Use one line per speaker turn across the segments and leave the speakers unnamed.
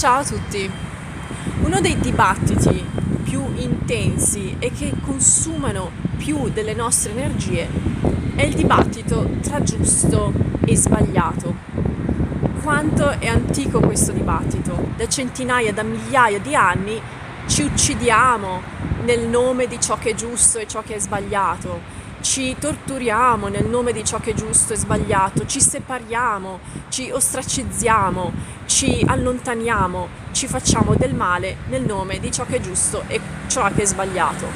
Ciao a tutti! Uno dei dibattiti più intensi e che consumano più delle nostre energie è il dibattito tra giusto e sbagliato. Quanto è antico questo dibattito? Da centinaia, da migliaia di anni ci uccidiamo nel nome di ciò che è giusto e ciò che è sbagliato. Ci torturiamo nel nome di ciò che è giusto e sbagliato, ci separiamo, ci ostracizziamo, ci allontaniamo, ci facciamo del male nel nome di ciò che è giusto e ciò che è sbagliato.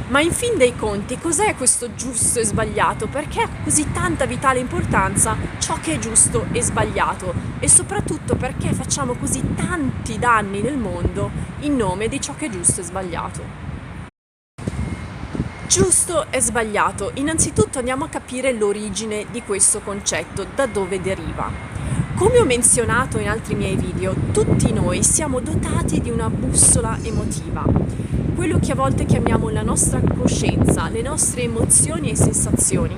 Ma in fin dei conti, cos'è questo giusto e sbagliato? Perché ha così tanta vitale importanza ciò che è giusto e sbagliato? E soprattutto perché facciamo così tanti danni nel mondo in nome di ciò che è giusto e sbagliato? Giusto e sbagliato. Innanzitutto andiamo a capire l'origine di questo concetto, da dove deriva. Come ho menzionato in altri miei video, tutti noi siamo dotati di una bussola emotiva, quello che a volte chiamiamo la nostra coscienza, le nostre emozioni e sensazioni.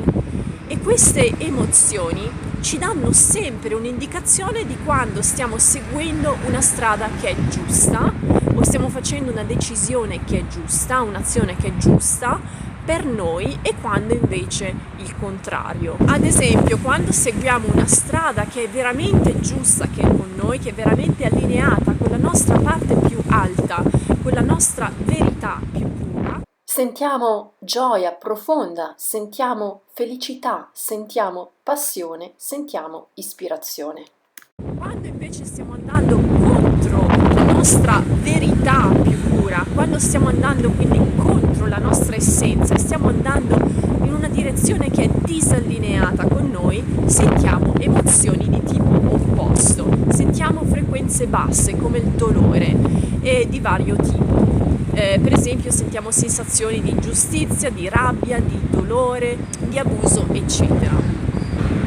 E queste emozioni ci danno sempre un'indicazione di quando stiamo seguendo una strada che è giusta o stiamo facendo una decisione che è giusta, un'azione che è giusta per noi e quando invece il contrario. Ad esempio, quando seguiamo una strada che è veramente giusta, che è con noi, che è veramente allineata con la nostra parte più alta, con la nostra verità più pura,
sentiamo gioia profonda, sentiamo felicità, sentiamo passione, sentiamo ispirazione.
Quando invece stiamo andando contro la nostra verità più pura, quando stiamo andando quindi contro la nostra essenza, stiamo andando in una direzione che è disallineata con noi, sentiamo emozioni di tipo opposto, sentiamo frequenze basse come il dolore e di vario tipo. Per esempio sentiamo sensazioni di ingiustizia, di rabbia, di dolore, di abuso, eccetera.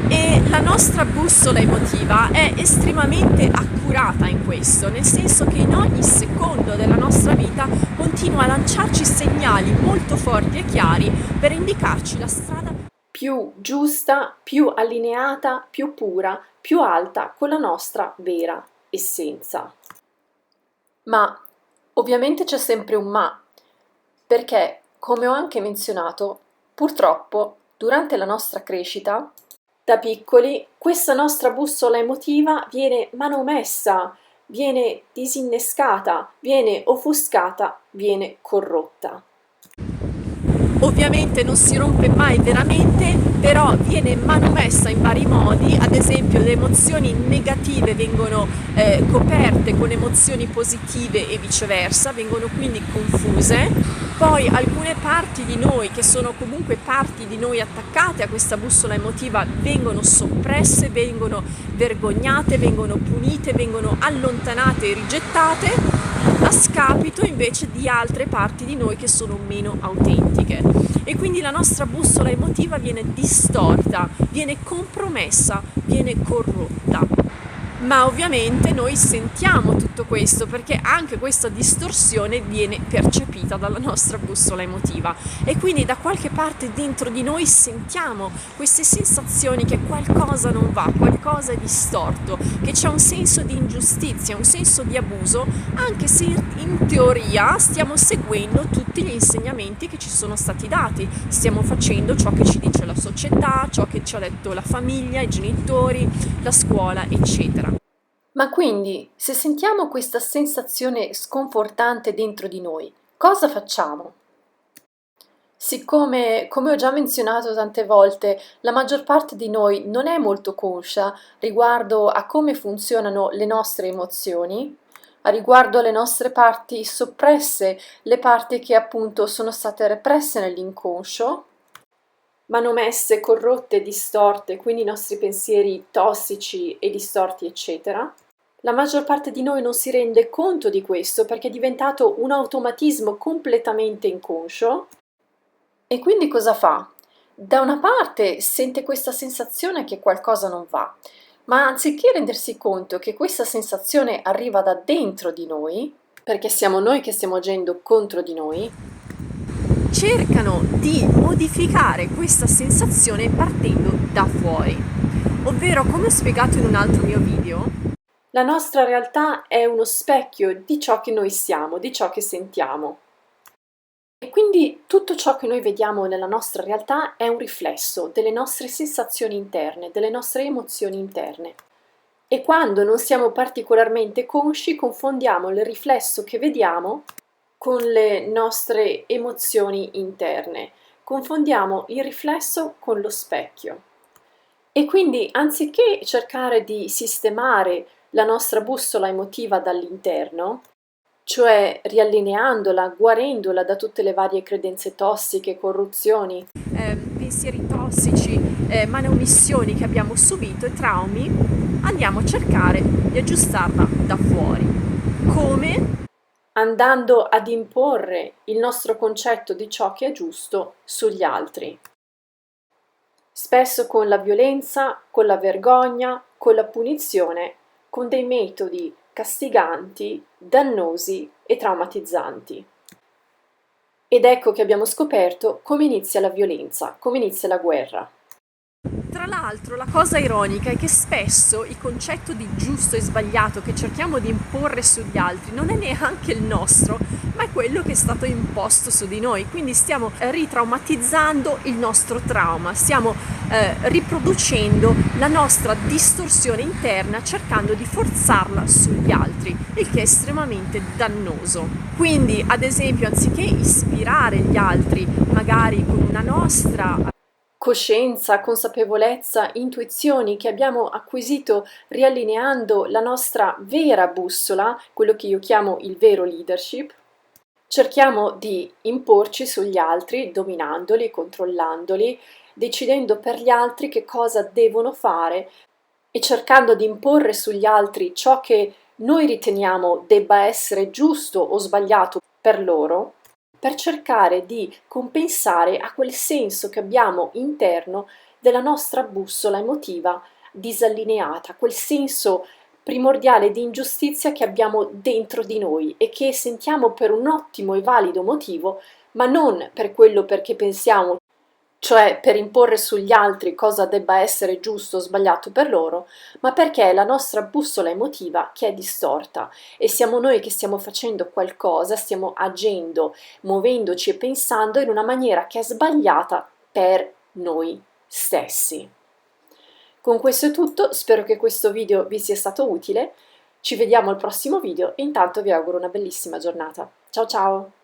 E la nostra bussola emotiva è estremamente accurata in questo, nel senso che in ogni secondo della nostra vita continua a lanciarci segnali molto forti e chiari per indicarci la strada
più giusta, più allineata, più pura, più alta con la nostra vera essenza. Ma ovviamente c'è sempre un ma, perché, come ho anche menzionato, purtroppo durante la nostra crescita, da piccoli, questa nostra bussola emotiva viene manomessa, viene disinnescata, viene offuscata, viene corrotta.
Ovviamente non si rompe mai veramente, però viene manomessa in vari modi. Ad esempio le emozioni negative vengono coperte con emozioni positive e viceversa, vengono quindi confuse. Poi alcune parti di noi, che sono comunque parti di noi attaccate a questa bussola emotiva, vengono soppresse, vengono vergognate, vengono punite, vengono allontanate e rigettate, a scapito invece di altre parti di noi che sono meno autentiche. E quindi la nostra bussola emotiva viene distorta, viene compromessa, viene corrotta. Ma ovviamente noi sentiamo tutto questo perché anche questa distorsione viene percepita dalla nostra bussola emotiva e quindi da qualche parte dentro di noi sentiamo queste sensazioni che qualcosa non va, qualcosa è distorto, che c'è un senso di ingiustizia, un senso di abuso, anche se in teoria stiamo seguendo tutti gli insegnamenti che ci sono stati dati, stiamo facendo ciò che ci dice la società, ciò che ci ha detto la famiglia, i genitori, la scuola, eccetera.
Ma quindi, se sentiamo questa sensazione sconfortante dentro di noi, cosa facciamo? Siccome, come ho già menzionato tante volte, la maggior parte di noi non è molto conscia riguardo a come funzionano le nostre emozioni, a riguardo alle nostre parti soppresse, le parti che appunto sono state represse nell'inconscio, manomesse, corrotte, distorte, quindi i nostri pensieri tossici e distorti, eccetera. La maggior parte di noi non si rende conto di questo perché è diventato un automatismo completamente inconscio. E quindi cosa fa? Da una parte sente questa sensazione che qualcosa non va, ma anziché rendersi conto che questa sensazione arriva da dentro di noi, perché siamo noi che stiamo agendo contro di noi,
cercano di modificare questa sensazione partendo da fuori. Ovvero, come ho spiegato in un altro mio video,
La nostra realtà è uno specchio di ciò che noi siamo, di ciò che sentiamo. E quindi tutto ciò che noi vediamo nella nostra realtà è un riflesso delle nostre sensazioni interne, delle nostre emozioni interne. E quando non siamo particolarmente consci, confondiamo il riflesso che vediamo con le nostre emozioni interne. Confondiamo il riflesso con lo specchio. E quindi, anziché cercare di sistemare la nostra bussola emotiva dall'interno, cioè riallineandola, guarendola da tutte le varie credenze tossiche, corruzioni,
pensieri tossici, manomissioni che abbiamo subito e traumi, andiamo a cercare di aggiustarla da fuori. Come?
andando ad imporre il nostro concetto di ciò che è giusto sugli altri. Spesso con la violenza, con la vergogna, con la punizione, con dei metodi castiganti, dannosi e traumatizzanti. Ed ecco che abbiamo scoperto come inizia la violenza, come inizia la guerra.
Tra l'altro, la cosa ironica è che spesso il concetto di giusto e sbagliato che cerchiamo di imporre sugli altri non è neanche il nostro, ma è quello che è stato imposto su di noi. Quindi stiamo ritraumatizzando il nostro trauma, stiamo riproducendo la nostra distorsione interna cercando di forzarla sugli altri, il che è estremamente dannoso. Quindi, ad esempio, anziché ispirare gli altri, magari con una nostra
coscienza, consapevolezza, intuizioni che abbiamo acquisito riallineando la nostra vera bussola, quello che io chiamo il vero leadership, cerchiamo di imporci sugli altri, dominandoli, controllandoli, decidendo per gli altri che cosa devono fare e cercando di imporre sugli altri ciò che noi riteniamo debba essere giusto o sbagliato per loro, per cercare di compensare a quel senso che abbiamo interno della nostra bussola emotiva disallineata, quel senso primordiale di ingiustizia che abbiamo dentro di noi e che sentiamo per un ottimo e valido motivo, ma non per quello perché pensiamo, cioè per imporre sugli altri cosa debba essere giusto o sbagliato per loro, ma perché è la nostra bussola emotiva che è distorta e siamo noi che stiamo facendo qualcosa, stiamo agendo, muovendoci e pensando in una maniera che è sbagliata per noi stessi. Con questo è tutto, spero che questo video vi sia stato utile, ci vediamo al prossimo video e intanto vi auguro una bellissima giornata. Ciao ciao!